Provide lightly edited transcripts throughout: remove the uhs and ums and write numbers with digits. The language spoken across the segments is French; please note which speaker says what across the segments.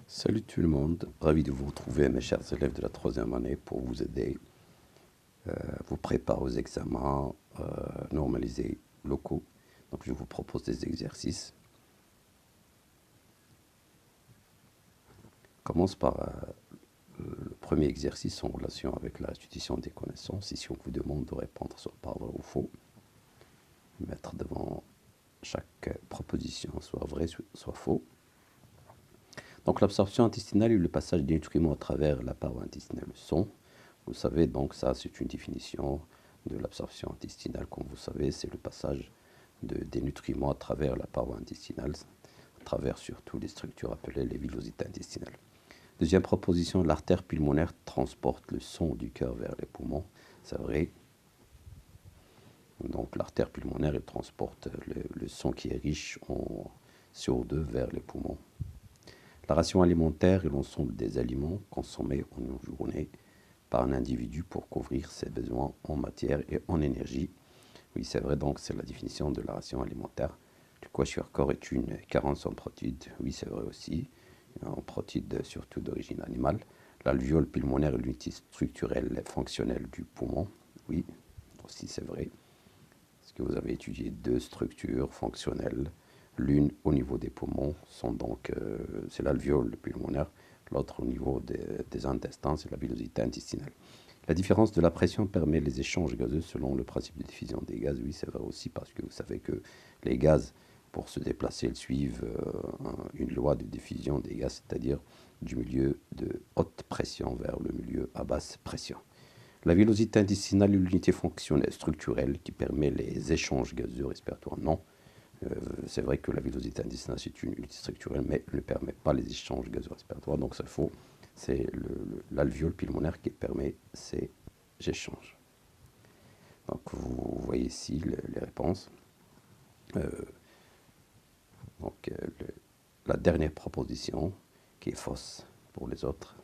Speaker 1: Salut tout le monde, ravi de vous retrouver mes chers élèves de la troisième année pour vous aider à vous préparer aux examens normalisés locaux. Donc je vous propose des exercices. On commence par le premier exercice en relation avec la restitution des connaissances. Ici on vous demande de répondre soit par vrai ou faux. Mettre devant chaque proposition soit vrai soit faux. Donc l'absorption intestinale est le passage des nutriments à travers la paroi intestinale, le son. Vous savez, donc ça c'est une définition de l'absorption intestinale. Comme vous savez, c'est le passage des nutriments à travers la paroi intestinale, à travers surtout les structures appelées les villosités intestinales. Deuxième proposition, l'artère pulmonaire transporte le sang du cœur vers les poumons. C'est vrai. Donc l'artère pulmonaire elle transporte le sang qui est riche en CO2 vers les poumons. La ration alimentaire est l'ensemble des aliments consommés en une journée par un individu pour couvrir ses besoins en matière et en énergie. Oui, c'est vrai, donc c'est la définition de la ration alimentaire. Le kwashiorkor est une carence en protéines. Oui, c'est vrai aussi, en protéines surtout d'origine animale. L'alvéole pulmonaire est l'unité structurelle et fonctionnelle du poumon. Oui, aussi c'est vrai. Parce que vous avez étudié deux structures fonctionnelles. L'une au niveau des poumons, c'est l'alvéole pulmonaire. L'autre au niveau des intestins, c'est la villosité intestinale. La différence de la pression permet les échanges gazeux selon le principe de diffusion des gaz. Oui, c'est vrai aussi parce que vous savez que les gaz, pour se déplacer, ils suivent une loi de diffusion des gaz, c'est-à-dire du milieu de haute pression vers le milieu à basse pression. La villosité intestinale est l'unité fonctionnelle structurelle qui permet les échanges gazeux respiratoires. Non, c'est vrai que la villosité intestinale c'est une unité structurelle, mais elle ne permet pas les échanges gazeux respiratoires, donc c'est faux. C'est l'alvéole pulmonaire qui permet ces échanges. Donc vous voyez ici les réponses. Donc la dernière proposition, qui est fausse pour les autres,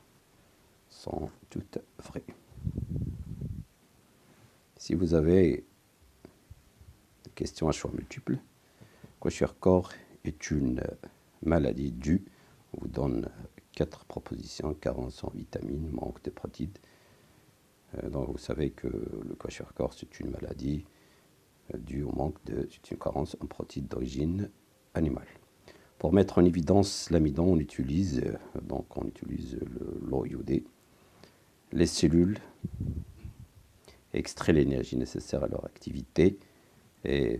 Speaker 1: sont toutes vraies. Si vous avez des questions à choix multiples, kwashiorkor est une maladie due, on vous donne 4 propositions, carence en vitamines, manque de protéines. Donc vous savez que le kwashiorkor c'est une maladie due au manque c'est une carence en protéines d'origine animale. Pour mettre en évidence l'amidon, on utilise l'eau iodée. Les cellules extraient l'énergie nécessaire à leur activité et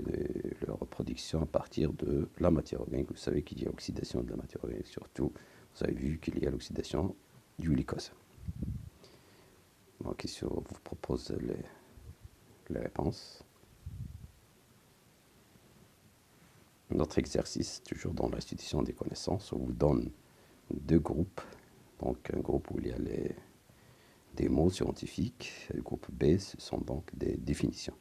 Speaker 1: leur reproduction à partir de la matière organique. Vous savez qu'il y a oxydation de la matière organique, surtout, vous avez vu qu'il y a l'oxydation du glucose. Donc ici, on vous propose les réponses. Notre exercice, toujours dans l'institution des connaissances, on vous donne deux groupes. Donc un groupe où il y a des mots scientifiques. Le groupe B, ce sont donc des définitions.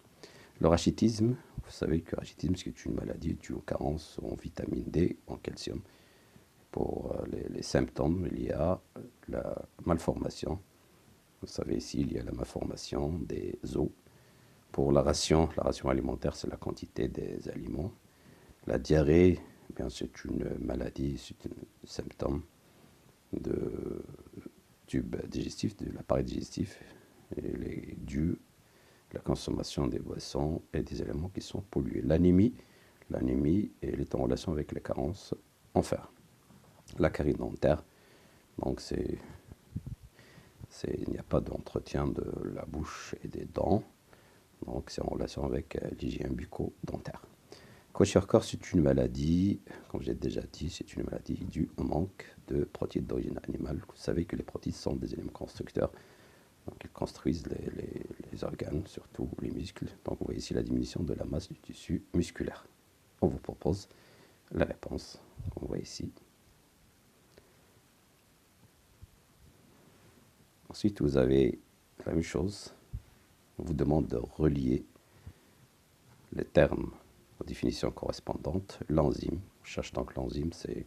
Speaker 1: Le rachitisme, vous savez que le rachitisme, c'est une maladie due aux carences en vitamine D, en calcium. Pour les symptômes, il y a la malformation. Vous savez ici, il y a la malformation des os. Pour la ration alimentaire, c'est la quantité des aliments. La diarrhée, eh bien, c'est une maladie, c'est un symptôme de tube digestif, de l'appareil digestif, et les dû la consommation des boissons et des éléments qui sont pollués. L'anémie, elle est en relation avec les carences en fer. La carie dentaire, donc il n'y a pas d'entretien de la bouche et des dents, donc c'est en relation avec l'hygiène bucco-dentaire. Kwashiorkor, c'est une maladie, comme j'ai déjà dit, c'est une maladie due au manque de protéines d'origine animale. Vous savez que les protéines sont des éléments constructeurs, donc ils construisent les organes, surtout les muscles. Donc vous voyez ici la diminution de la masse du tissu musculaire. On vous propose la réponse, on voit ici. Ensuite, vous avez la même chose. On vous demande de relier les termes aux définitions correspondantes. L'enzyme, on cherche donc l'enzyme, vous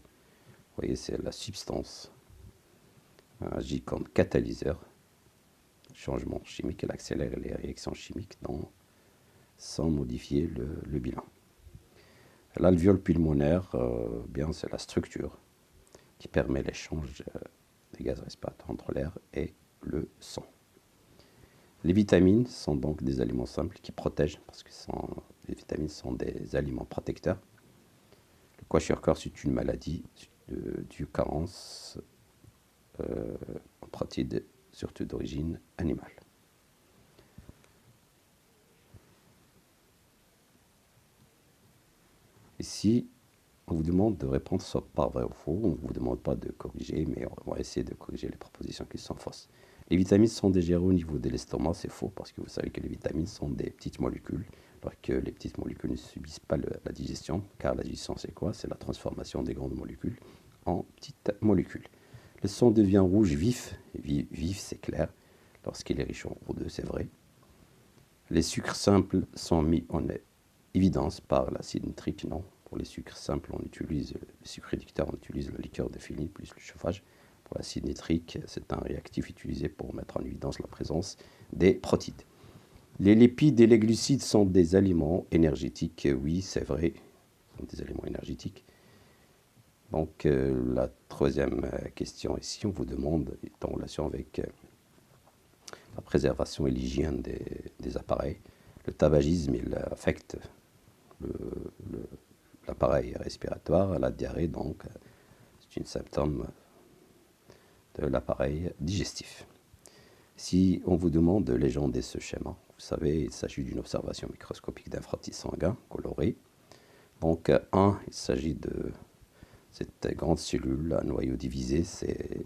Speaker 1: voyez, c'est la substance agit comme catalyseur, changement chimique, elle accélère les réactions chimiques sans modifier le bilan. L'alvéole pulmonaire, bien c'est la structure. qui permet l'échange des gaz respiratoires entre l'air et le sang. Les vitamines sont donc des aliments simples qui protègent, parce que les vitamines sont des aliments protecteurs. Le kwashiorkor, c'est une maladie due carence en protéines, surtout d'origine animale. Ici, on vous demande de répondre soit par vrai ou faux. On ne vous demande pas de corriger, mais on va essayer de corriger les propositions qui sont fausses. Les vitamines sont digérées au niveau de l'estomac, c'est faux, parce que vous savez que les vitamines sont des petites molécules, alors que les petites molécules ne subissent pas la digestion, car la digestion c'est quoi? C'est la transformation des grandes molécules en petites molécules. Le sang devient rouge vif, vif c'est clair, lorsqu'il est riche en O2, c'est vrai. Les sucres simples sont mis en évidence par l'acide nitrique, non. Pour les sucres simples, on utilise les sucres réducteurs, on utilise la liqueur de phényl plus le chauffage. Pour l'acide nitrique, c'est un réactif utilisé pour mettre en évidence la présence des protéines. Les lipides et les glucides sont des aliments énergétiques. Oui, c'est vrai, ce sont des aliments énergétiques. Donc, la troisième question ici, on vous demande, est en relation avec la préservation et l'hygiène des appareils. Le tabagisme, il affecte l'appareil respiratoire, la diarrhée, donc, c'est un symptôme de l'appareil digestif. Si on vous demande de légender ce schéma, vous savez, il s'agit d'une observation microscopique d'un frottis sanguin coloré. Donc, il s'agit de cette grande cellule à noyau divisé, c'est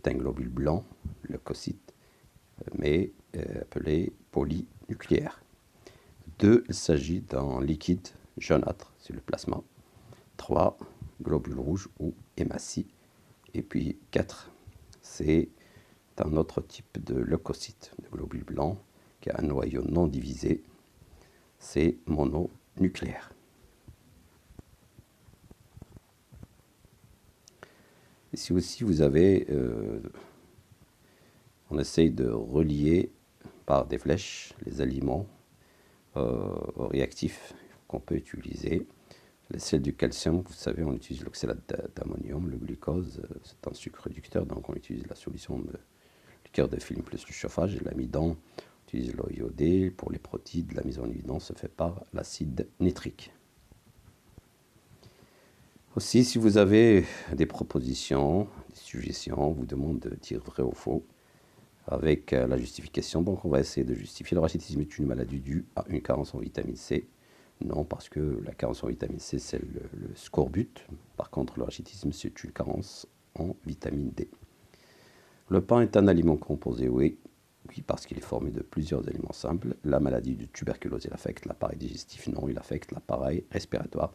Speaker 1: un globule blanc, leucocyte, mais appelé polynucléaire. 2, il s'agit d'un liquide jaunâtre, c'est le plasma. 3, globule rouge ou hématie. Et puis 4, c'est un autre type de leucocyte, de globule blanc, qui a un noyau non divisé, c'est mononucléaire. Ici aussi, vous avez, on essaye de relier par des flèches les aliments réactifs qu'on peut utiliser. Les sels du calcium, vous savez, on utilise l'oxalate d'ammonium, le glucose, c'est un sucre réducteur, donc on utilise la solution de liqueur de phényl plus le chauffage. Et l'amidon, on utilise l'eau iodée. Pour les protéines, la mise en évidence se fait par l'acide nitrique. Aussi, si vous avez des propositions, des suggestions, on vous demande de dire vrai ou faux avec la justification. Donc, on va essayer de justifier. Le rachitisme est une maladie due à une carence en vitamine C. Non, parce que la carence en vitamine C, c'est le scorbut. Par contre, le rachitisme, c'est une carence en vitamine D. Le pain est un aliment composé, oui, parce qu'il est formé de plusieurs éléments simples. La maladie de tuberculose, il affecte l'appareil digestif, non, il affecte l'appareil respiratoire.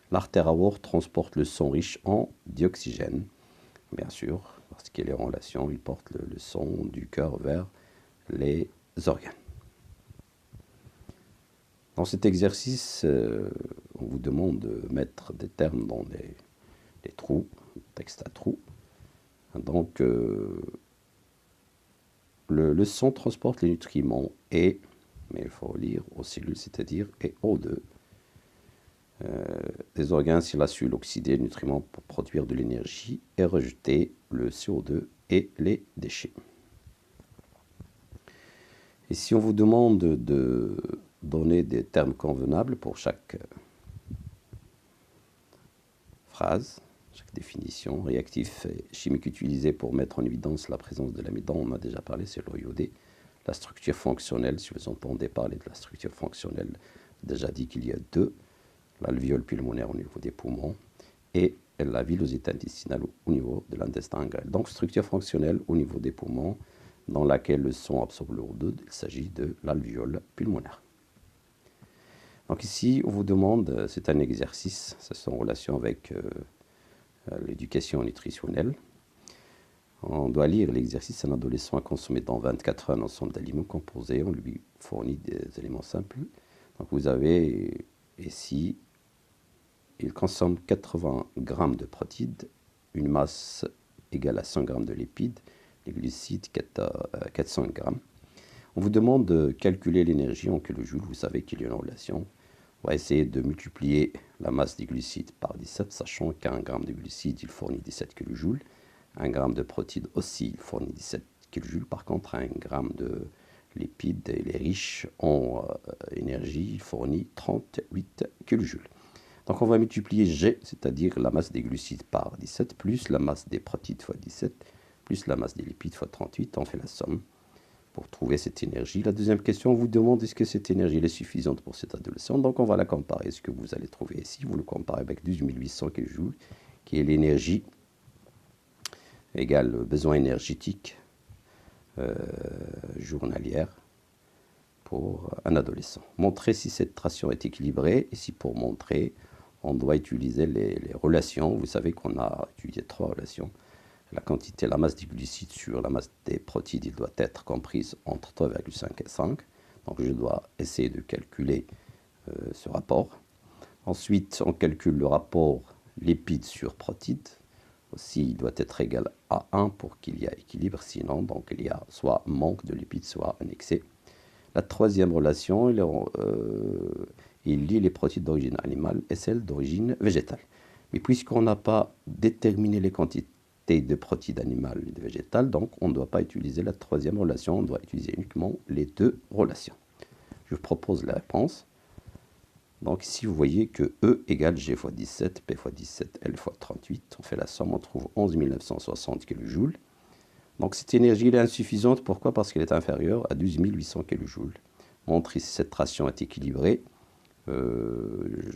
Speaker 1: L'artère aorte transporte le sang riche en dioxygène, bien sûr, parce qu'il est en relation, il porte le sang du cœur vers les organes. Dans cet exercice, on vous demande de mettre des termes dans des trous, texte à trous. Donc, le sang transporte les nutriments mais il faut lire aux cellules, c'est-à-dire et O2. Les organes, s'il a su l'oxyder, les nutriments pour produire de l'énergie et rejeter le CO2 et les déchets. Et si on vous demande de donner des termes convenables pour chaque phrase, chaque définition, réactif chimique utilisé pour mettre en évidence la présence de l'amidon, on a déjà parlé, c'est l'eau iodée. La structure fonctionnelle, si vous entendez parler de la structure fonctionnelle, déjà dit qu'il y a 2, l'alvéole pulmonaire au niveau des poumons et la villosité intestinale au niveau de l'intestin grêle. Donc, structure fonctionnelle au niveau des poumons dans laquelle le sang absorbe le O2, il s'agit de l'alvéole pulmonaire. Donc ici, on vous demande, c'est un exercice, ça c'est en relation avec l'éducation nutritionnelle. On doit lire l'exercice. Un adolescent a consommé dans 24 heures un ensemble d'aliments composés, on lui fournit des éléments simples. Donc vous avez ici, il consomme 80 grammes de protéines, une masse égale à 100 grammes de lipides, les glucides 400 grammes. On vous demande de calculer l'énergie en kilojoules. Vous savez qu'il y a une relation On va essayer de multiplier la masse des glucides par 17, sachant qu'un gramme de glucides, il fournit 17 kJ. Un gramme de protéines aussi, il fournit 17 kJ. Par contre, un gramme de lipides, il est riche en énergie, il fournit 38 kJ. Donc on va multiplier G, c'est-à-dire la masse des glucides par 17, plus la masse des protéines fois 17, plus la masse des lipides fois 38. On fait la somme pour trouver cette énergie. La deuxième question vous demande est-ce que cette énergie est suffisante pour cet adolescent. Donc on va la comparer. Ce que vous allez trouver ici, vous le comparez avec 12 800 kJ, qui est l'énergie égale besoin énergétique journalière pour un adolescent. Montrer si cette ration est équilibrée. Ici, pour montrer, on doit utiliser les relations. Vous savez qu'on a utilisé 3 relations. La quantité, la masse des glucides sur la masse des protéines, il doit être comprise entre 3,5 et 5. Donc je dois essayer de calculer ce rapport. Ensuite, on calcule le rapport lipides sur protéines. Aussi, il doit être égal à 1 pour qu'il y ait équilibre. Sinon, donc, il y a soit manque de lipides, soit un excès. La troisième relation, il lie les protéines d'origine animale et celles d'origine végétale. Mais puisqu'on n'a pas déterminé les quantités de protéines animales et de végétales, donc on ne doit pas utiliser la troisième relation, on doit utiliser uniquement les deux relations. Je vous propose la réponse. Donc ici, vous voyez que E égale G fois 17, P fois 17, L fois 38. On fait la somme, on trouve 11 960 kJ. Donc cette énergie est insuffisante. Pourquoi? Parce qu'elle est inférieure à 12 800 kJ. Montre si cette ration est équilibrée.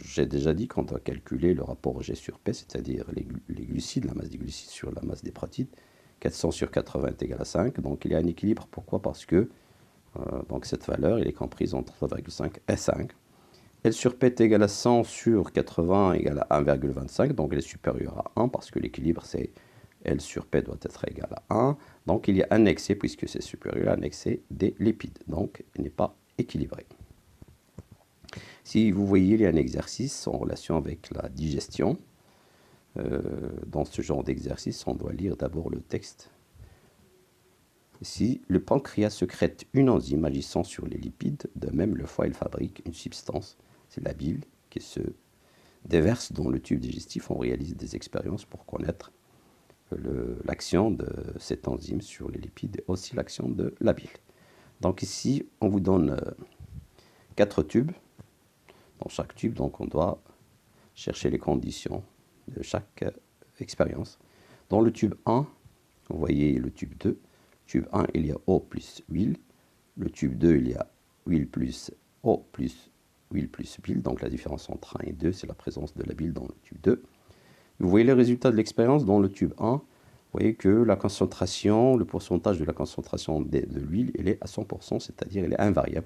Speaker 1: J'ai déjà dit qu'on doit calculer le rapport G sur P, c'est-à-dire les glucides, la masse des glucides sur la masse des protéines. 400 sur 80 est égal à 5. Donc il y a un équilibre. Pourquoi? Parce que donc cette valeur elle est comprise entre 3,5 et 5. L sur P est égal à 100 sur 80 égale à 1,25. Donc elle est supérieure à 1 parce que l'équilibre c'est L sur P doit être égal à 1. Donc il y a un excès puisque c'est supérieur à un excès des lipides. Donc il n'est pas équilibré. Si vous voyez, il y a un exercice en relation avec la digestion. Dans ce genre d'exercice, on doit lire d'abord le texte. Ici, le pancréas sécrète une enzyme agissant sur les lipides. De même, le foie, il fabrique une substance, c'est la bile, qui se déverse dans le tube digestif. On réalise des expériences pour connaître l'action de cette enzyme sur les lipides et aussi l'action de la bile. Donc ici, on vous donne 4 tubes. Dans chaque tube, donc on doit chercher les conditions de chaque expérience. Dans le tube 1, vous voyez le tube 2. Tube 1, il y a eau plus huile. Le tube 2, il y a huile plus eau plus huile plus bile. Donc la différence entre 1 et 2, c'est la présence de la bile dans le tube 2. Vous voyez les résultats de l'expérience dans le tube 1. Vous voyez que la concentration, le pourcentage de la concentration de l'huile, elle est à 100%, c'est-à-dire elle est invariable.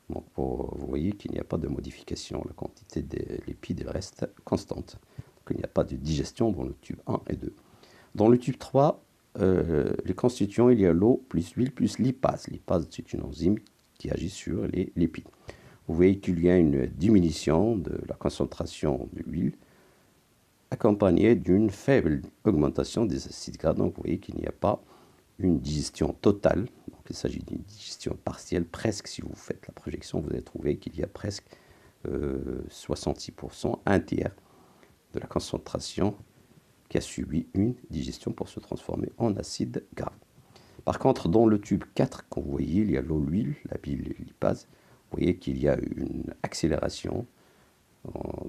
Speaker 1: Donc vous voyez qu'il n'y a pas de modification. La quantité des lipides elle reste constante. Donc il n'y a pas de digestion dans le tube 1 et 2. Dans le tube 3, les constituants, il y a l'eau plus huile plus lipase. Lipase, c'est une enzyme qui agit sur les lipides. Vous voyez qu'il y a une diminution de la concentration de l'huile accompagnée d'une faible augmentation des acides gras. Donc vous voyez qu'il n'y a pas une digestion totale. Donc il s'agit d'une digestion partielle. Presque, si vous faites la projection, vous allez trouver qu'il y a presque 66%, un tiers de la concentration qui a subi une digestion pour se transformer en acide gras. Par contre, dans le tube 4, quand vous voyez, il y a l'eau, l'huile, la bile et lipase. Vous voyez qu'il y a une accélération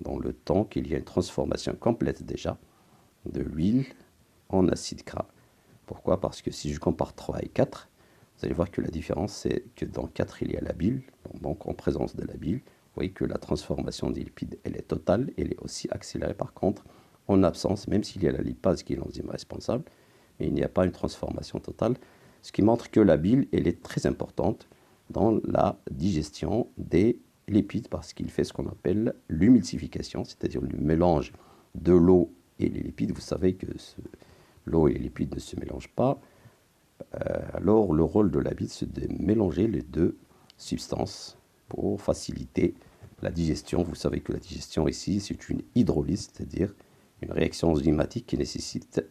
Speaker 1: dans le temps, qu'il y a une transformation complète déjà de l'huile en acide gras. Pourquoi? Parce que si je compare 3 et 4, vous allez voir que la différence, c'est que dans 4, il y a la bile, donc en présence de la bile. Vous voyez que la transformation des lipides, elle est totale, elle est aussi accélérée par contre en absence, même s'il y a la lipase qui est l'enzyme responsable, mais il n'y a pas une transformation totale, ce qui montre que la bile, elle est très importante dans la digestion des lipides parce qu'il fait ce qu'on appelle l'humulsification, c'est-à-dire le mélange de l'eau et les lipides. Vous savez que l'eau et les lipides ne se mélangent pas. Alors le rôle de la bile, c'est de mélanger les deux substances pour faciliter la digestion. Vous savez que la digestion ici, c'est une hydrolyse, c'est-à-dire une réaction enzymatique qui nécessite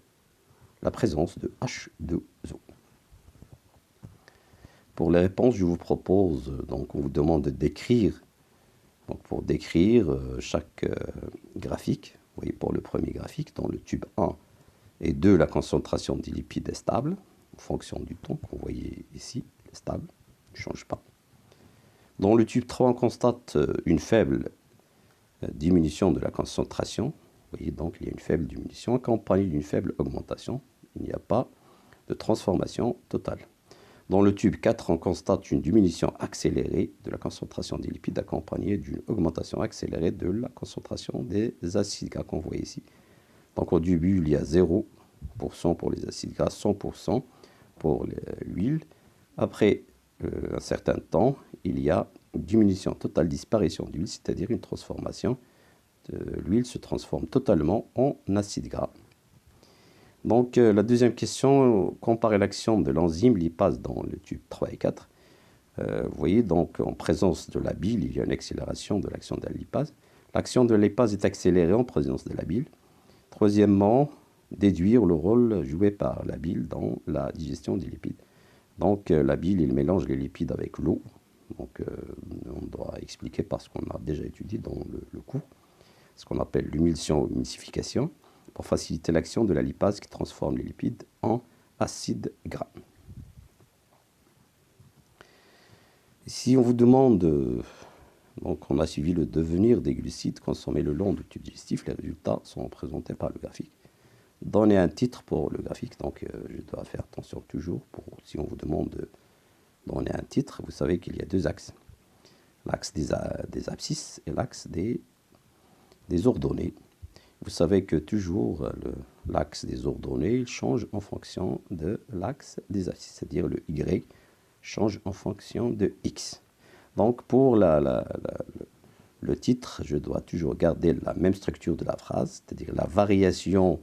Speaker 1: la présence de H2O. Pour les réponses, je vous propose, donc on vous demande d'écrire Donc pour décrire chaque graphique, vous voyez pour le premier graphique, dans le tube 1 et 2, la concentration des lipides est stable, en fonction du temps qu'on voyait ici, est stable, ne change pas. Dans le tube 3, on constate une faible diminution de la concentration. Vous voyez donc il y a une faible diminution accompagnée d'une faible augmentation. Il n'y a pas de transformation totale. Dans le tube 4, on constate une diminution accélérée de la concentration des lipides accompagnée d'une augmentation accélérée de la concentration des acides gras qu'on voit ici. Donc au début, il y a 0% pour les acides gras, 100% pour l'huile. Après un certain temps, il y a une diminution totale, disparition d'huile, c'est-à-dire une transformation. L'huile se transforme totalement en acide gras. Donc la deuxième question, comparer l'action de l'enzyme lipase dans le tube 3 et 4. Vous voyez donc en présence de la bile, il y a une accélération de l'action de la lipase. L'action de la lipase est accélérée en présence de la bile. Troisièmement, déduire le rôle joué par la bile dans la digestion des lipides. Donc la bile, il mélange les lipides avec l'eau. Donc on doit expliquer parce qu'on a déjà étudié dans le cours ce qu'on appelle l'émulsion ou émulsification, pour faciliter l'action de la lipase qui transforme les lipides en acides gras. Si on vous demande, donc on a suivi le devenir des glucides consommés le long du tube digestif, les résultats sont présentés par le graphique. Donnez un titre pour le graphique, donc je dois faire attention toujours, si on vous demande de donner un titre, vous savez qu'il y a deux axes. L'axe des abscisses et l'axe des ordonnées. Vous savez que toujours l'axe des ordonnées il change en fonction de l'axe des abscisses, c'est-à-dire le Y change en fonction de X. Donc pour le titre, je dois toujours garder la même structure de la phrase, c'est-à-dire la variation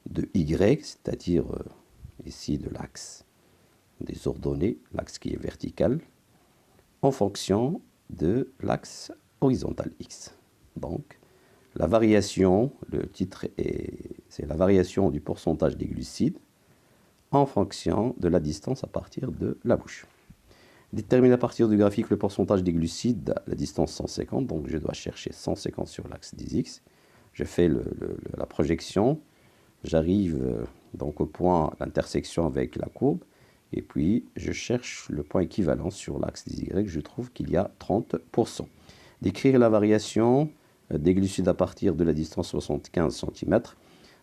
Speaker 1: de Y, c'est-à-dire ici de l'axe des ordonnées, l'axe qui est vertical, en fonction de l'axe horizontal X. Donc, la variation, le titre c'est la variation du pourcentage des glucides en fonction de la distance à partir de la bouche. Détermine à partir du graphique le pourcentage des glucides à la distance 150, donc je dois chercher 150 sur l'axe des X. Je fais la projection, j'arrive donc au point, l'intersection avec la courbe, et puis je cherche le point équivalent sur l'axe des Y, je trouve qu'il y a 30%. Décrire la variation des glucides à partir de la distance 75 cm.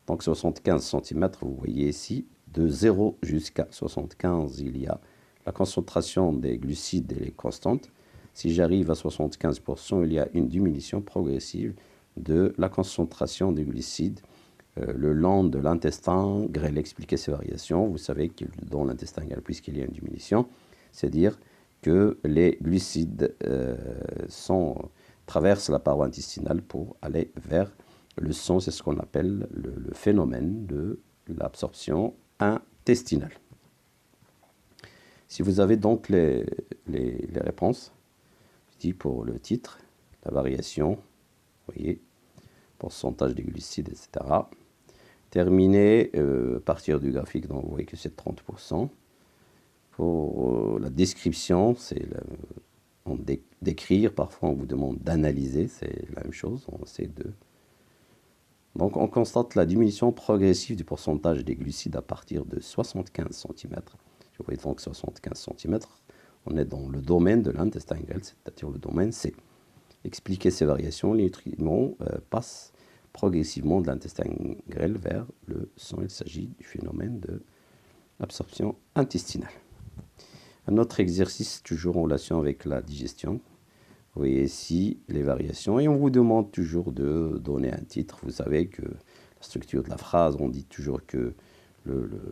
Speaker 1: Donc 75 cm, vous voyez ici, de 0 jusqu'à 75, il y a la concentration des glucides, elle est constante. Si j'arrive à 75%, il y a une diminution progressive de la concentration des glucides le long de l'intestin grêle. Expliquer ces variations, vous savez que dans l'intestin grêle, puisqu'il y a une diminution, c'est-à-dire que les glucides traversent la paroi intestinale pour aller vers le sang. C'est ce qu'on appelle le phénomène de l'absorption intestinale. Si vous avez donc les réponses, je dis pour le titre, la variation, vous voyez, pourcentage des glucides, etc. Terminé à partir du graphique, donc vous voyez que c'est 30%. Pour la description, c'est d'écrire, parfois on vous demande d'analyser, c'est la même chose, on essaie de... Donc on constate la diminution progressive du pourcentage des glucides à partir de 75 cm. Vous voyez donc 75 cm, on est dans le domaine de l'intestin grêle, c'est-à-dire le domaine C. Expliquer ces variations, les nutriments passent progressivement de l'intestin grêle vers le sang. Il s'agit du phénomène de l'absorption intestinale. Un autre exercice, toujours en relation avec la digestion. Vous voyez ici les variations et on vous demande toujours de donner un titre. Vous savez que la structure de la phrase, on dit toujours que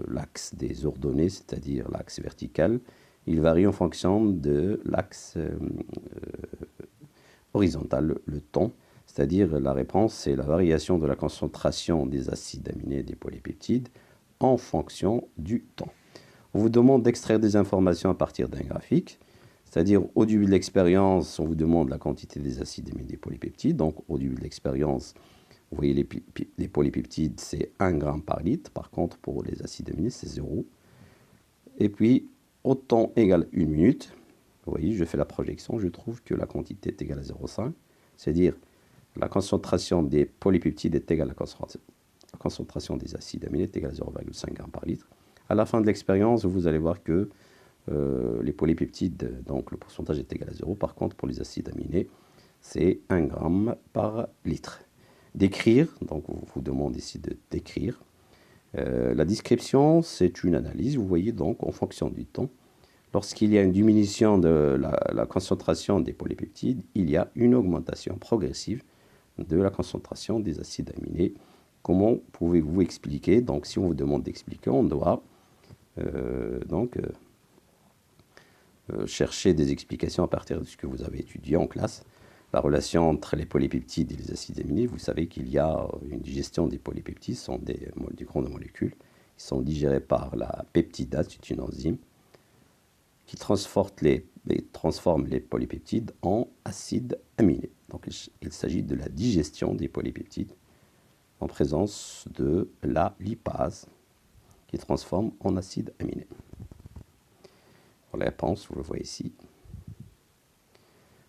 Speaker 1: l'axe des ordonnées, c'est-à-dire l'axe vertical, il varie en fonction de l'axe horizontal, le temps. C'est-à-dire la réponse, c'est la variation de la concentration des acides aminés et des polypeptides en fonction du temps. On vous demande d'extraire des informations à partir d'un graphique, c'est-à-dire au début de l'expérience, on vous demande la quantité des acides aminés et des polypeptides. Donc au début de l'expérience, vous voyez les polypeptides, c'est 1 gramme par litre. Par contre, pour les acides aminés, c'est 0. Et puis, au temps égale 1 minute, vous voyez, je fais la projection, je trouve que la quantité est égale à 0,5. C'est-à-dire, la concentration des polypeptides est égale à la concentration des acides aminés est égale à 0,5 g par litre. À la fin de l'expérience, vous allez voir que les polypeptides, donc le pourcentage est égal à 0. Par contre, pour les acides aminés, c'est 1 g par litre. Décrire, donc on vous demande ici de décrire. La description, c'est une analyse. Vous voyez donc en fonction du temps, lorsqu'il y a une diminution de la concentration des polypeptides, il y a une augmentation progressive de la concentration des acides aminés. Comment pouvez-vous expliquer? Donc, si on vous demande d'expliquer, on doit chercher des explications à partir de ce que vous avez étudié en classe. La relation entre les polypeptides et les acides aminés, vous savez qu'il y a une digestion des polypeptides, ce sont des grandes molécules, qui sont digérées par la peptidase, c'est une enzyme, qui transforme les polypeptides en acides aminés. Donc il s'agit de la digestion des polypeptides en présence de la lipase qui transforme en acides aminés. La réponse, vous le voyez ici.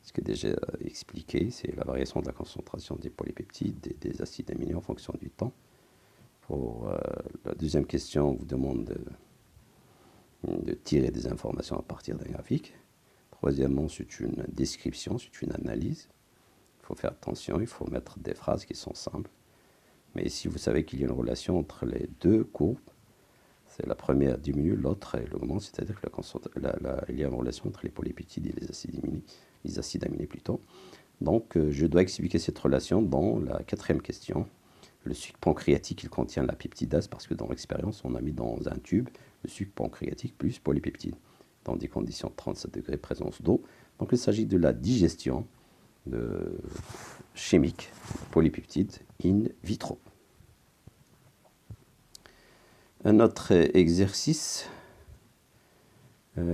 Speaker 1: Ce que déjà expliqué, c'est la variation de la concentration des polypeptides et des acides aminés en fonction du temps. Pour la deuxième question, on vous demande de tirer des informations à partir d'un graphique. Troisièmement, c'est une description, c'est une analyse. Il faut faire attention, il faut mettre des phrases qui sont simples. Mais si vous savez qu'il y a une relation entre les deux courbes, c'est la première diminue, l'autre augmente, c'est-à-dire qu'il y a une relation entre les polypeptides et les acides aminés plutôt. Donc, je dois expliquer cette relation dans la quatrième question. Le sucre pancréatique, il contient la peptidase parce que dans l'expérience, on a mis dans un tube le sucre pancréatique plus polypeptide dans des conditions de 37 degrés, présence d'eau. Donc, il s'agit de la digestion chimique polypeptides in vitro. Un autre exercice. Donc,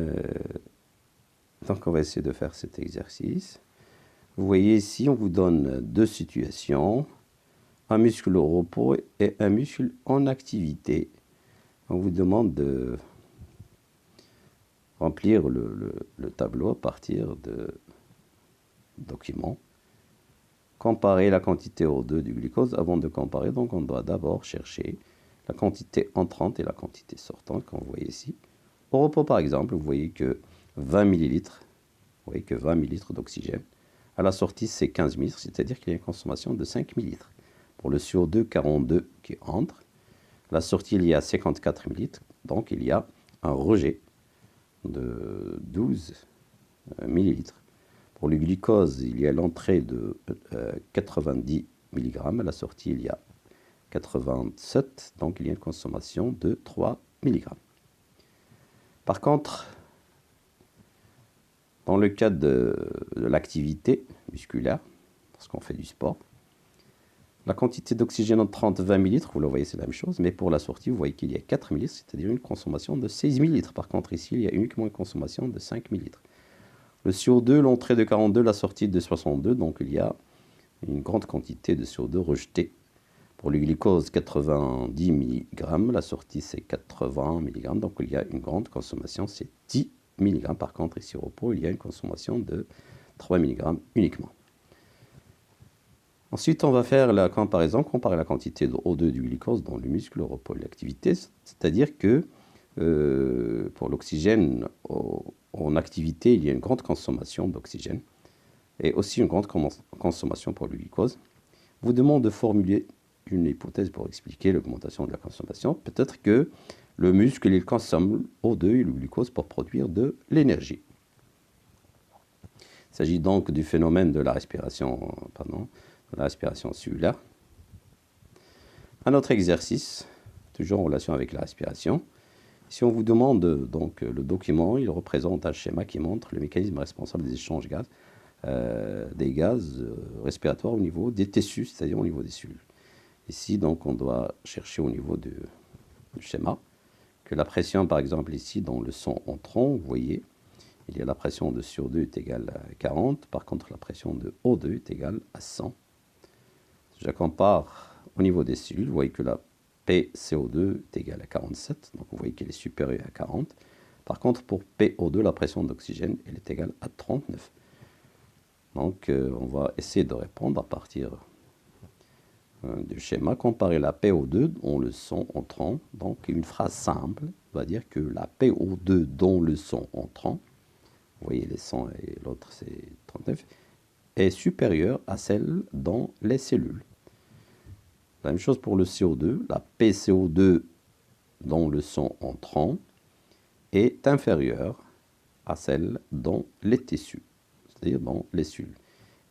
Speaker 1: on va essayer de faire cet exercice. Vous voyez ici, on vous donne deux situations. Un muscle au repos et un muscle en activité. On vous demande de remplir le tableau à partir de documents. Comparer la quantité O2 du glucose. Avant de comparer, donc on doit d'abord chercher la quantité entrante et la quantité sortante, comme vous voyez ici. Au repos, par exemple, vous voyez que 20 ml, vous voyez que 20 ml d'oxygène. À la sortie, c'est 15 ml, c'est-à-dire qu'il y a une consommation de 5 ml. Pour le CO2, 42 qui entre. À la sortie, il y a 54 ml, donc il y a un rejet de 12 ml. Pour le glucose, il y a l'entrée de 90 mg. À la sortie, il y a 87, donc il y a une consommation de 3 mg. Par contre, dans le cas de l'activité musculaire, parce qu'on fait du sport, la quantité d'oxygène entrante 20 ml, vous le voyez, c'est la même chose, mais pour la sortie, vous voyez qu'il y a 4 ml, c'est-à-dire une consommation de 16 ml. Par contre, ici, il y a uniquement une consommation de 5 ml. Le CO2, l'entrée de 42, la sortie de 62, donc il y a une grande quantité de CO2 rejetée. Pour le glucose, 90 mg, la sortie c'est 80 mg, donc il y a une grande consommation, c'est 10 mg. Par contre, ici au repos, il y a une consommation de 3 mg uniquement. Ensuite, on va faire la comparaison, comparer la quantité de O2 du glucose dans le muscle au repos et l'activité, c'est-à-dire que pour l'oxygène en activité, il y a une grande consommation d'oxygène et aussi une grande consommation pour le glucose. Vous demande de formuler une hypothèse pour expliquer l'augmentation de la consommation. Peut-être que le muscle, il consomme O2 et le glucose pour produire de l'énergie. Il s'agit donc du phénomène de la respiration, cellulaire. Un autre exercice, toujours en relation avec la respiration. Si on vous demande donc le document, il représente un schéma qui montre le mécanisme responsable des échanges des gaz respiratoires au niveau des tissus, c'est-à-dire au niveau des cellules. Ici, donc, on doit chercher au niveau du schéma que la pression, par exemple, ici, dans le sang entrant, vous voyez, il y a la pression de CO2 est égale à 40, par contre, la pression de O2 est égale à 100. Si je compare au niveau des cellules, vous voyez que la PCO2 est égale à 47, donc vous voyez qu'elle est supérieure à 40. Par contre, pour PO2, la pression d'oxygène, elle est égale à 39. Donc, on va essayer de répondre à partir du schéma. Comparer la PO2 dont le son entrant. Donc, une phrase simple va dire que la PO2 dont le son entrant, vous voyez les 100 et l'autre c'est 39, est supérieure à celle dans les cellules. La même chose pour le CO2. La PCO2 dont le son entrant est inférieure à celle dans les tissus, c'est-à-dire dans les cellules.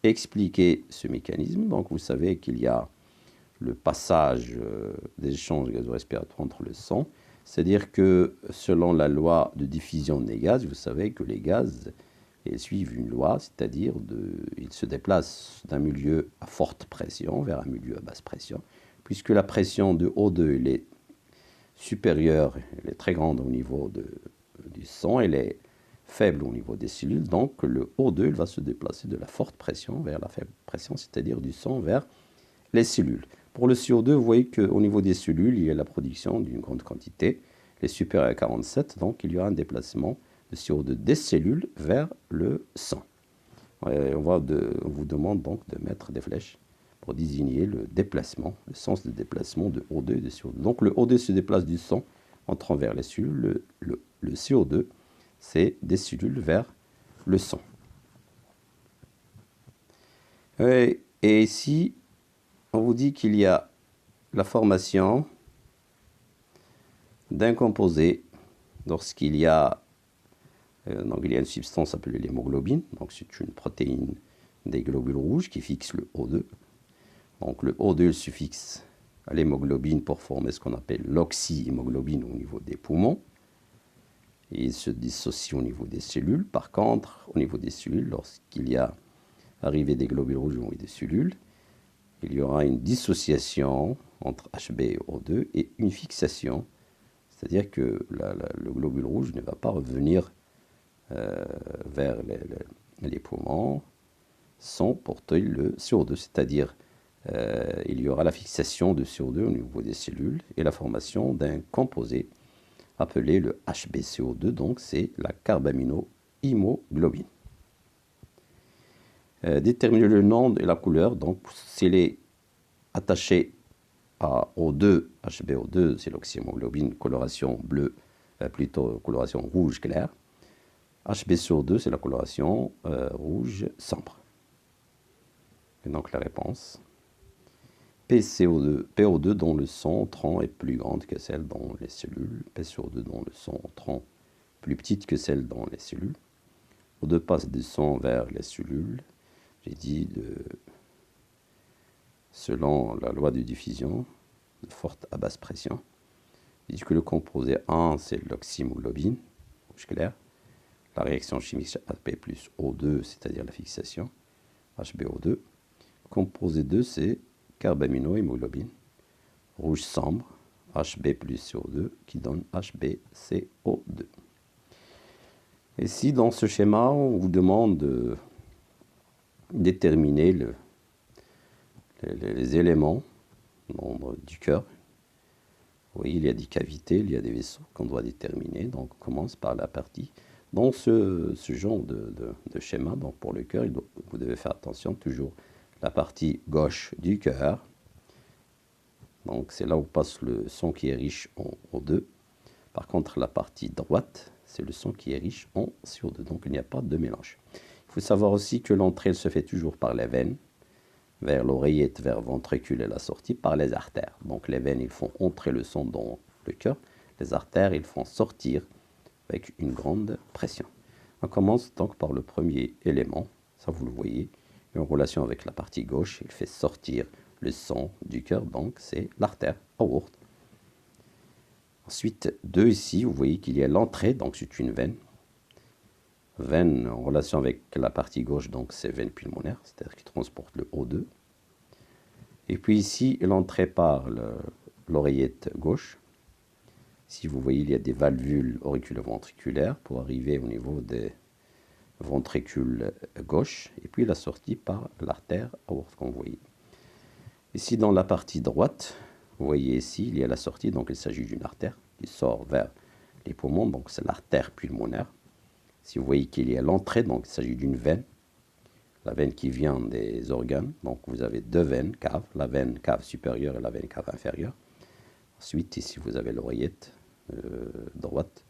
Speaker 1: Expliquer ce mécanisme. Donc, vous savez qu'il y a le passage des échanges gazorespiratoires entre le sang. C'est-à-dire que selon la loi de diffusion des gaz, vous savez que les gaz suivent une loi, c'est-à-dire ils se déplacent d'un milieu à forte pression vers un milieu à basse pression. Puisque la pression de O2 elle est supérieure, elle est très grande au niveau du sang, elle est faible au niveau des cellules, donc le O2 il va se déplacer de la forte pression vers la faible pression, c'est-à-dire du sang vers les cellules. Pour le CO2, vous voyez qu'au niveau des cellules, il y a la production d'une grande quantité, elle est supérieure à 47, donc il y aura un déplacement de CO2 des cellules vers le sang. On vous demande donc de mettre des flèches pour désigner le déplacement, le sens de déplacement de O2 et de CO2. Donc le O2 se déplace du sang entrant vers les cellules, le CO2 c'est des cellules vers le sang. Et ici, on vous dit qu'il y a la formation d'un composé lorsqu'il y a une substance appelée l'hémoglobine. Donc c'est une protéine des globules rouges qui fixe le O2. Donc le O2 se fixe à l'hémoglobine pour former ce qu'on appelle l'oxyhémoglobine au niveau des poumons. Et il se dissocie au niveau des cellules. Par contre, au niveau des cellules, lorsqu'il y a arrivée des globules rouges au niveau des cellules, il y aura une dissociation entre HB et O2 et une fixation. C'est-à-dire que le globule rouge ne va pas revenir vers les poumons sans porter le CO2. C'est-à-dire il y aura la fixation de CO2 au niveau des cellules et la formation d'un composé appelé le HbCO2, donc c'est la carbaminohémoglobine. Déterminer le nom et la couleur, donc s'il est attaché à O2, HbO2, c'est l'oxyhémoglobine, coloration bleue, plutôt coloration rouge clair. HbCO2, c'est la coloration rouge sombre. Et donc la réponse. PO2 dont le son entrant est plus grande que celle dans les cellules. PCO2 dont le son entrant plus petite que celle dans les cellules. O2 passe du sang vers les cellules. J'ai dit selon la loi de diffusion de forte à basse pression. J'ai dit que le composé 1 c'est l'oxyhémoglobine rouge clair. La réaction chimique AP plus O2, c'est-à-dire la fixation, HbO2. Composé 2 c'est carbaminohémoglobine rouge sombre, Hb plus CO2 qui donne HbCO2. Et si dans ce schéma on vous demande de déterminer les éléments du cœur, vous voyez il y a des cavités, il y a des vaisseaux qu'on doit déterminer, donc on commence par la partie. Dans ce genre de schéma, donc pour le cœur, vous devez faire attention toujours la partie gauche du cœur. Donc c'est là où passe le sang qui est riche en O2. Par contre, la partie droite, c'est le sang qui est riche en CO2. Donc il n'y a pas de mélange. Il faut savoir aussi que l'entrée se fait toujours par les veines, vers l'oreillette, vers le ventricule et la sortie par les artères. Donc les veines, ils font entrer le sang dans le cœur. Les artères, ils font sortir avec une grande pression. On commence donc par le premier élément. Ça, vous le voyez. En relation avec la partie gauche, il fait sortir le sang du cœur, donc c'est l'artère aorte. Ensuite, 2 ici, vous voyez qu'il y a l'entrée, donc c'est une veine. Veine en relation avec la partie gauche, donc c'est veine pulmonaire, c'est-à-dire qui transporte le O2. Et puis ici, l'entrée par l'oreillette gauche. Si vous voyez, il y a des valvules auriculo-ventriculaires pour arriver au niveau des ventricule gauche et puis la sortie par l'artère aorte comme vous voyez. Ici dans la partie droite, vous voyez ici il y a la sortie, donc il s'agit d'une artère qui sort vers les poumons, donc c'est l'artère pulmonaire. Si vous voyez qu'il y a l'entrée, donc il s'agit d'une veine. la veine qui vient des organes. Donc vous avez deux veines caves, la veine cave supérieure et la veine cave inférieure. Ensuite, ici, vous avez l'oreillette droite,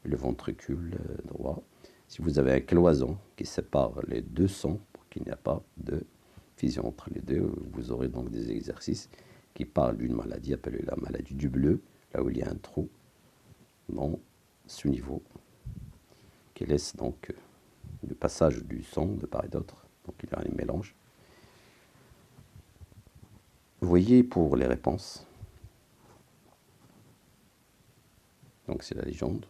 Speaker 1: le ventricule droit. Si vous avez un cloison qui sépare les deux sons, pour qu'il n'y ait pas de fusion entre les deux, vous aurez donc des exercices qui parlent d'une maladie appelée la maladie du bleu, là où il y a un trou dans ce niveau, qui laisse donc le passage du son de part et d'autre. Donc il y a un mélange. Vous voyez pour les réponses. Donc c'est la légende.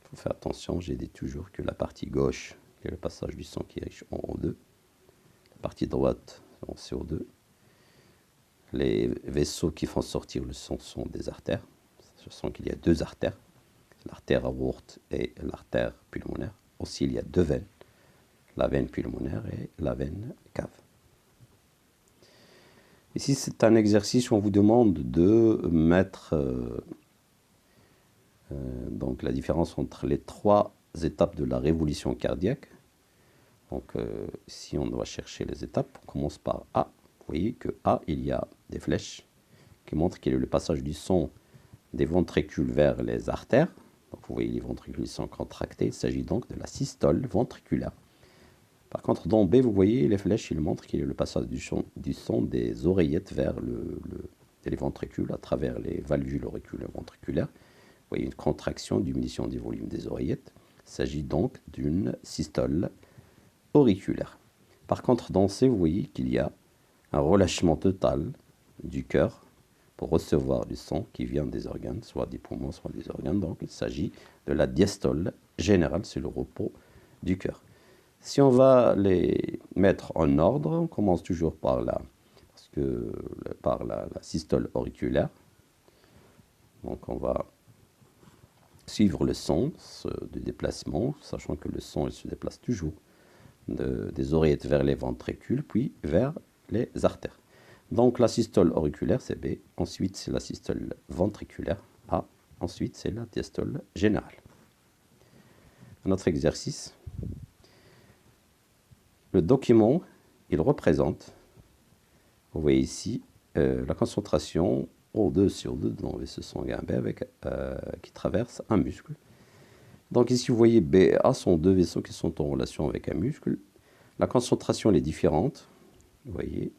Speaker 1: Il faut faire attention, j'ai dit toujours que la partie gauche, qui est le passage du son qui est riche en O2. La partie droite, en CO2. Les vaisseaux qui font sortir le son sont des artères. Ce sont qu'il y a deux artères, l'artère aorte et l'artère pulmonaire. Aussi, il y a deux veines, la veine pulmonaire et la veine cave. Ici, c'est un exercice où on vous demande de mettre donc la différence entre les trois étapes de la révolution cardiaque. Donc, si on doit chercher les étapes, on commence par A. Vous voyez que A, il y a des flèches qui montrent qu'il y a le passage du son des ventricules vers les artères. Donc, vous voyez, les ventricules sont contractés. Il s'agit donc de la systole ventriculaire. Par contre, dans B, vous voyez, les flèches, ils montrent qu'il y a le passage du son des oreillettes vers les ventricules à travers les valvules auriculaires ventriculaires. Vous voyez une contraction, diminution du volume des oreillettes. Il s'agit donc d'une systole auriculaire. Par contre, dans C, vous voyez qu'il y a un relâchement total du cœur pour recevoir du son qui vient des organes, soit des poumons, soit des organes. Donc, il s'agit de la diastole générale, c'est le repos du cœur. Si on va les mettre en ordre, on commence toujours par la systole auriculaire. Donc, on va suivre le sens de déplacement, sachant que le son il se déplace toujours des oreillettes vers les ventricules, puis vers les artères. Donc la systole auriculaire, c'est B. Ensuite, c'est la systole ventriculaire, A. Ensuite, c'est la diastole générale. Un autre exercice. Le document, il représente, vous voyez ici, la concentration O2 sur 2 dans le vaisseau sanguin B qui traverse un muscle. Donc ici, vous voyez B et A sont deux vaisseaux qui sont en relation avec un muscle. La concentration elle est différente. Vous voyez,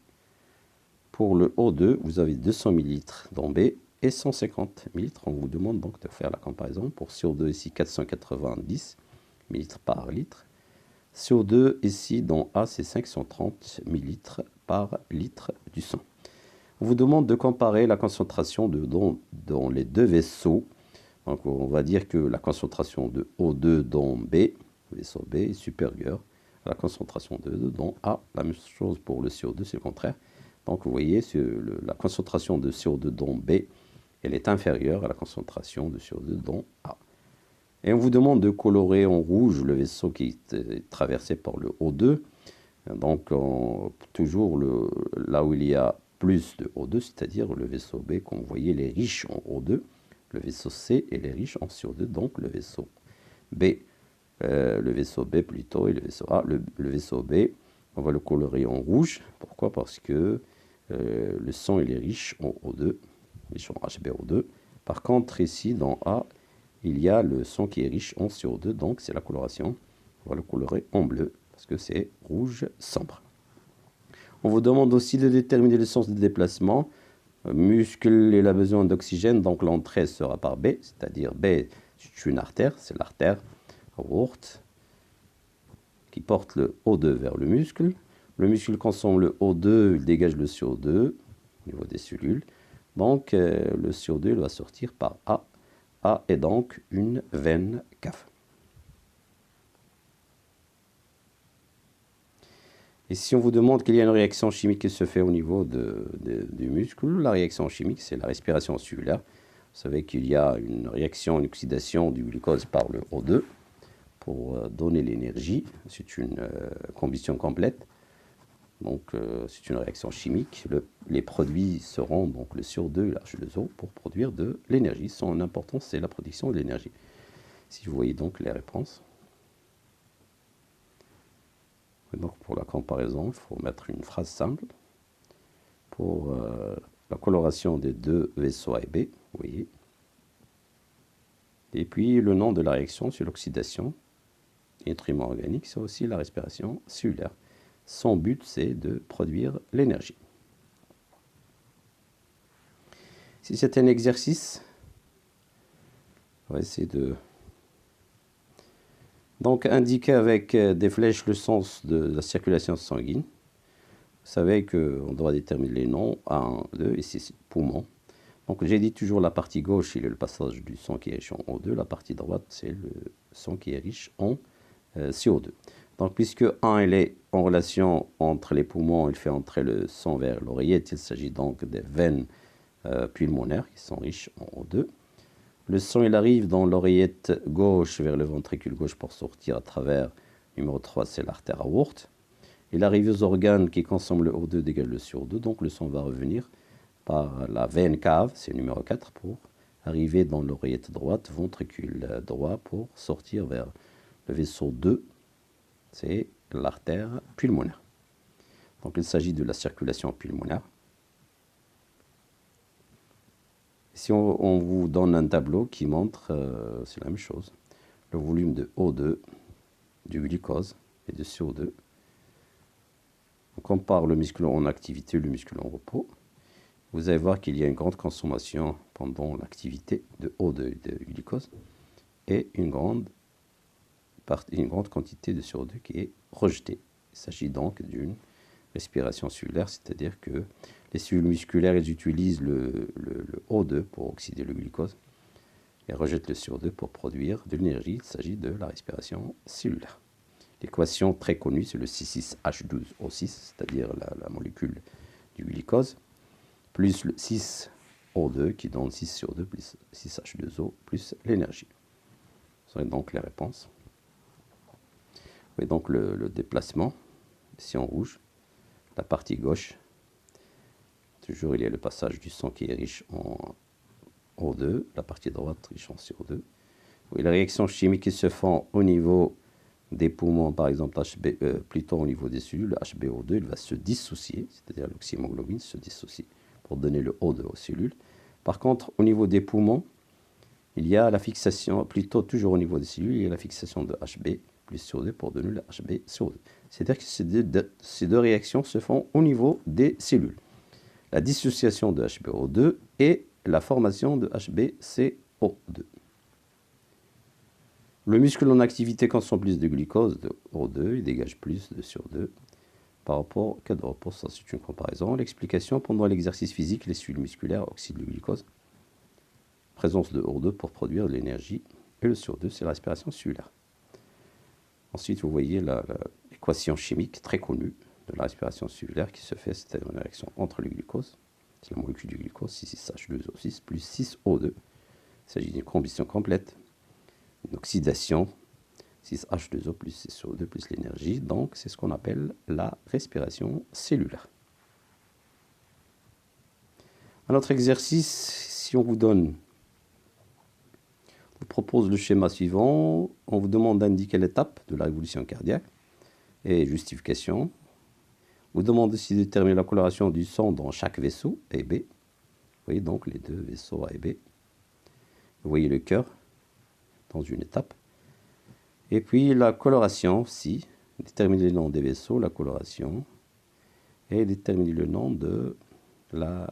Speaker 1: pour le O2, vous avez 200 ml dans B et 150 ml. On vous demande donc de faire la comparaison. Pour CO2 ici, 490 ml par litre. CO2 ici dans A, c'est 530 ml par litre du sang. On vous demande de comparer la concentration dans les deux vaisseaux. Donc on va dire que la concentration de O2 dans B, vaisseau B, est supérieure à la concentration de O2 dans A. La même chose pour le CO2, c'est le contraire. Donc vous voyez, la concentration de CO2 dans B, elle est inférieure à la concentration de CO2 dans A. Et on vous demande de colorer en rouge le vaisseau qui est traversé par le O2. Donc toujours là où il y a plus de O2, c'est-à-dire le vaisseau B, comme vous voyez, il est riche en O2. Le vaisseau C, il est riche en CO2, donc le vaisseau B plutôt, et le vaisseau A. Le vaisseau B, on va le colorer en rouge. Pourquoi? Parce que le sang, il est riche en O2, riche en HbO2. Par contre, ici, dans A, il y a le sang qui est riche en CO2, donc c'est la coloration. On va le colorer en bleu, parce que c'est rouge sombre. On vous demande aussi de déterminer le sens de déplacement. Muscle, il a besoin d'oxygène, donc l'entrée sera par B, c'est-à-dire B, c'est une artère, c'est l'artère aorte qui porte le O2 vers le muscle. Le muscle consomme le O2, il dégage le CO2 au niveau des cellules. Donc le CO2 il va sortir par A. A est donc une veine cave. Et si on vous demande qu'il y a une réaction chimique qui se fait au niveau du muscle, la réaction chimique, c'est la respiration cellulaire. Vous savez qu'il y a une réaction, une oxydation du glucose par le O2 pour donner l'énergie. C'est une combustion complète. Donc, c'est une réaction chimique. Les produits seront donc le CO2 et l'H2O pour produire de l'énergie. Son importance, c'est la production de l'énergie. Si vous voyez donc les réponses. Et donc pour la comparaison, il faut mettre une phrase simple. Pour la coloration des deux vaisseaux A et B, vous voyez. Et puis le nom de la réaction, c'est l'oxydation. Et nutriments organiques, c'est aussi la respiration cellulaire. Son but, c'est de produire l'énergie. Si c'est un exercice, on va essayer de... Donc, indiquer avec des flèches le sens de la circulation sanguine. Vous savez qu'on doit déterminer les noms, 1, 2, et 6 poumons. Donc, j'ai dit toujours la partie gauche, il est le passage du sang qui est riche en O2. La partie droite, c'est le sang qui est riche en CO2. Donc, puisque 1 il est en relation entre les poumons, il fait entrer le sang vers l'oreillette, il s'agit donc des veines pulmonaires qui sont riches en O2. Le sang il arrive dans l'oreillette gauche vers le ventricule gauche pour sortir à travers, numéro 3, c'est l'artère aorte. Il arrive aux organes qui consomment le O2 dégage le CO2, donc le sang va revenir par la veine cave, c'est le numéro 4, pour arriver dans l'oreillette droite, ventricule droit, pour sortir vers le vaisseau 2, c'est l'artère pulmonaire. Donc il s'agit de la circulation pulmonaire. Si on vous donne un tableau qui montre, c'est la même chose, le volume de O2, du glucose et de CO2. On compare le muscle en activité et le muscle en repos. Vous allez voir qu'il y a une grande consommation pendant l'activité de O2 et de glucose et une grande quantité de CO2 qui est rejetée. Il s'agit donc d'une respiration cellulaire, c'est-à-dire que les cellules musculaires elles utilisent le O2 pour oxyder le glucose et rejettent le CO2 pour produire de l'énergie. Il s'agit de la respiration cellulaire. L'équation très connue, c'est le C6H12O6, c'est-à-dire la molécule du glucose, plus le 6O2 qui donne 6CO2 plus 6H2O plus l'énergie. Ce sont donc les réponses. Vous voyez donc le déplacement, ici en rouge, la partie gauche. Toujours il y a le passage du sang qui est riche en O2, la partie droite riche en CO2. Oui, les réactions chimiques qui se font au niveau des poumons, par exemple, plutôt au niveau des cellules, le HbO2, il va se dissocier, c'est-à-dire l'oxyhémoglobine se dissocie pour donner le O2 aux cellules. Par contre, au niveau des poumons, il y a la fixation, plutôt toujours au niveau des cellules, il y a la fixation de Hb plus CO2 pour donner le HbCO2. C'est-à-dire que ces deux réactions se font au niveau des cellules. La dissociation de HbO2 et la formation de HbCO2. Le muscle en activité consomme plus de glucose, de O2, il dégage plus de CO2 par rapport au cas de repos. Ça, c'est une comparaison. L'explication, pendant l'exercice physique, les cellules musculaires oxydent le glucose. Présence de O2 pour produire de l'énergie. Et le CO2, c'est la respiration cellulaire. Ensuite, vous voyez l'équation chimique très connue de la respiration cellulaire qui se fait, c'est une réaction entre le glucose, c'est la molécule du glucose, 6H2O6 plus 6O2. Il s'agit d'une combustion complète. Une oxydation, 6H2O plus 6O2 plus l'énergie. Donc, c'est ce qu'on appelle la respiration cellulaire. Un autre exercice, si on vous propose le schéma suivant, on vous demande d'indiquer l'étape de la révolution cardiaque et justification. On vous demande aussi de déterminer la coloration du sang dans chaque vaisseau, A et B. Vous voyez donc les deux vaisseaux A et B. Vous voyez le cœur dans une étape. Et puis la coloration aussi, déterminer le nom des vaisseaux, la coloration, et déterminer le nom de la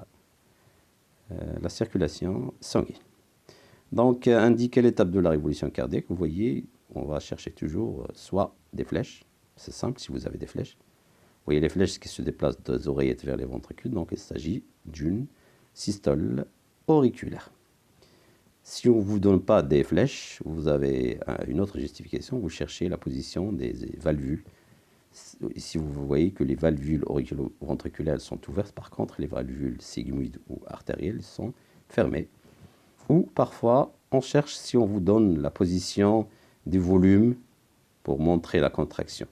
Speaker 1: circulation sanguine. Donc, indiquer l'étape de la révolution cardiaque, vous voyez, on va chercher toujours soit des flèches, c'est simple si vous avez des flèches. Vous voyez les flèches qui se déplacent des oreillettes vers les ventricules, donc il s'agit d'une systole auriculaire. Si on ne vous donne pas des flèches, vous avez une autre justification, vous cherchez la position des valvules. Ici, vous voyez que les valvules auriculo-ventriculaires sont ouvertes, par contre, les valvules sigmoïdes ou artérielles sont fermées. Ou parfois, on cherche si on vous donne la position du volume pour montrer la contraction.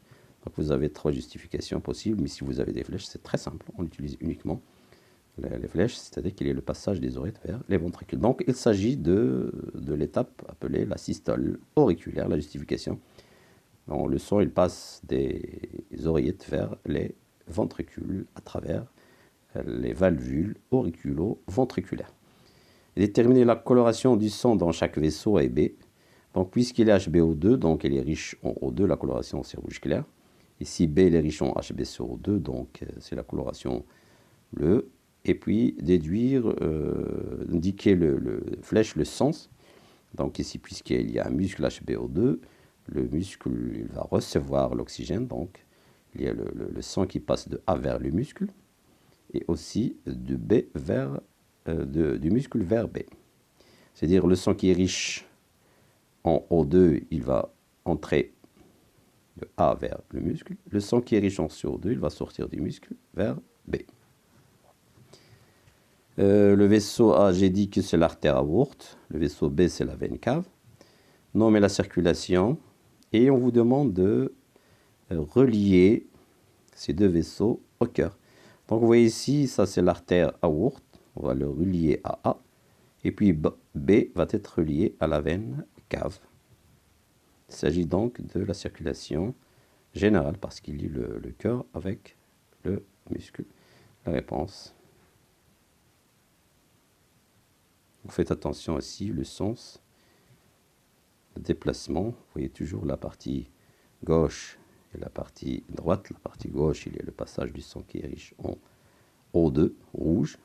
Speaker 1: Donc, vous avez 3 justifications possibles, mais si vous avez des flèches, c'est très simple. On utilise uniquement les flèches, c'est-à-dire qu'il y a le passage des oreilles vers les ventricules. Donc, il s'agit de l'étape appelée la systole auriculaire, la justification. Donc, le sang, il passe des oreillettes vers les ventricules à travers les valvules auriculo-ventriculaires. Déterminer la coloration du sang dans chaque vaisseau A et B. Donc, puisqu'il est HbO2, donc il est riche en O2, la coloration c'est rouge clair. Ici, B, il est riche en HbCO2, donc c'est la coloration bleue. Et puis, déduire, indiquer flèche le sens. Donc ici, puisqu'il y a un muscle HbO2, le muscle il va recevoir l'oxygène. Donc, il y a le sang qui passe de A vers le muscle et aussi de B vers, du muscle vers B. C'est-à-dire le sang qui est riche en O2, il va entrer de A vers le muscle. Le sang qui est riche en CO2, il va sortir du muscle vers B. Le vaisseau A, j'ai dit que c'est l'artère aorte. Le vaisseau B, c'est la veine cave. Nommer la circulation. Et on vous demande de relier ces deux vaisseaux au cœur. Donc vous voyez ici, ça c'est l'artère aorte. On va le relier à A. Et puis B va être relié à la veine cave. Il s'agit donc de la circulation générale parce qu'il lie le cœur avec le muscle. La réponse. Vous faites attention aussi, le sens, le déplacement. Vous voyez toujours la partie gauche et la partie droite. La partie gauche, il y a le passage du sang qui est riche en O2, rouge.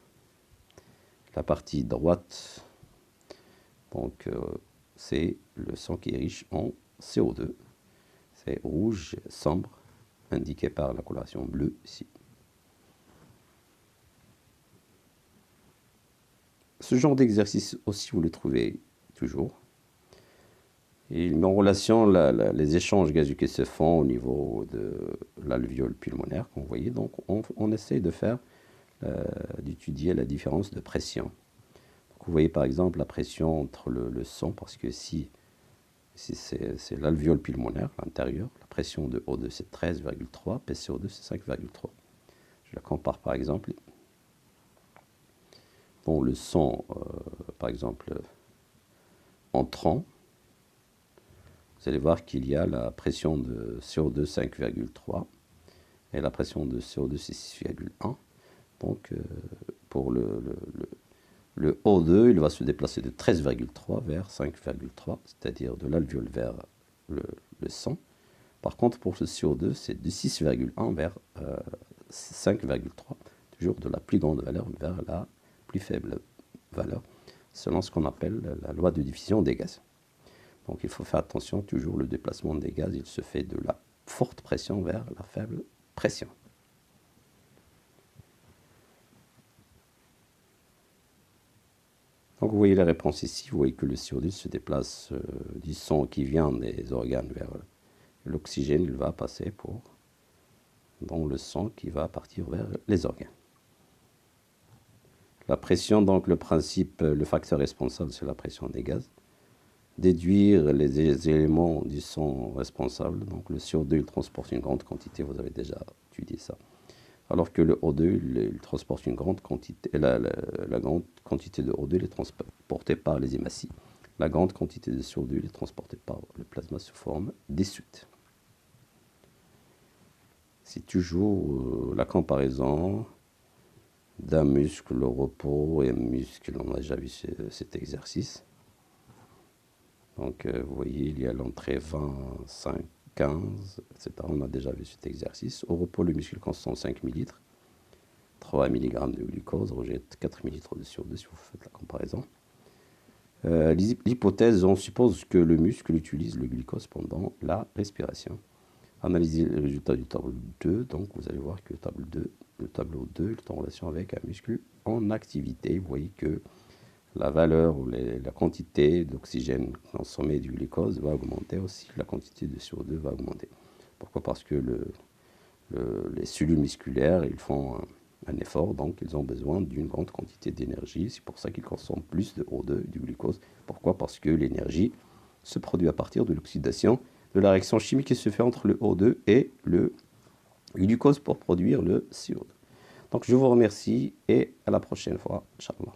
Speaker 1: La partie droite, donc c'est le sang qui est riche en CO2. C'est rouge sombre, indiqué par la coloration bleue ici. Ce genre d'exercice aussi, vous le trouvez toujours. Et il met en relation les échanges gazeux qui se font au niveau de l'alvéole pulmonaire, comme vous voyez. Donc, on essaie de faire, d'étudier la différence de pression. Donc, vous voyez par exemple la pression entre le sang, parce que si c'est l'alvéole pulmonaire, l'intérieur, la pression de O2 c'est 13,3, PCO2 c'est 5,3. Je la compare par exemple. Bon, le sang, par exemple, entrant, vous allez voir qu'il y a la pression de CO2 5,3 et la pression de CO2 c'est 6,1. Donc, pour le O2, il va se déplacer de 13,3 vers 5,3, c'est-à-dire de l'alvéole vers le sang. Par contre, pour le CO2, c'est de 6,1 vers 5,3, toujours de la plus grande valeur vers la plus faible valeur, selon ce qu'on appelle la loi de diffusion des gaz. Donc il faut faire attention, toujours le déplacement des gaz, il se fait de la forte pression vers la faible pression. Donc vous voyez la réponse ici, vous voyez que le CO2 se déplace du sang qui vient des organes vers l'oxygène, il va passer dans le sang qui va partir vers les organes. La pression, donc le principe, le facteur responsable, c'est la pression des gaz. Déduire les éléments du sang responsables. Donc le CO2, il transporte une grande quantité, vous avez déjà étudié ça. Alors que le O2, il transporte une grande quantité, la grande quantité de O2 il est transportée par les hématies. La grande quantité de CO2 il est transportée par le plasma sous forme dissoute. C'est toujours la comparaison d'un muscle au repos et un muscle, on a déjà vu cet exercice. Donc vous voyez, il y a l'entrée 20, 5, 15, etc. On a déjà vu cet exercice. Au repos, le muscle consomme 5 ml, 3 mg de glucose, rejette 4 ml de CO2 si vous faites la comparaison. L'hypothèse, on suppose que le muscle utilise le glucose pendant la respiration. Analysez le résultat du tableau 2, donc vous allez voir que le tableau 2 est en relation avec un muscle en activité. Vous voyez que la valeur ou la quantité d'oxygène consommée du glucose va augmenter aussi, la quantité de CO2 va augmenter. Pourquoi? Parce que les cellules musculaires, ils font un effort, donc ils ont besoin d'une grande quantité d'énergie. C'est pour ça qu'ils consomment plus de O2, du glucose. Pourquoi? Parce que l'énergie se produit à partir de l'oxydation, de la réaction chimique qui se fait entre le O2 et le glucose pour produire le CO2. Donc je vous remercie et à la prochaine fois, Inch'Allah.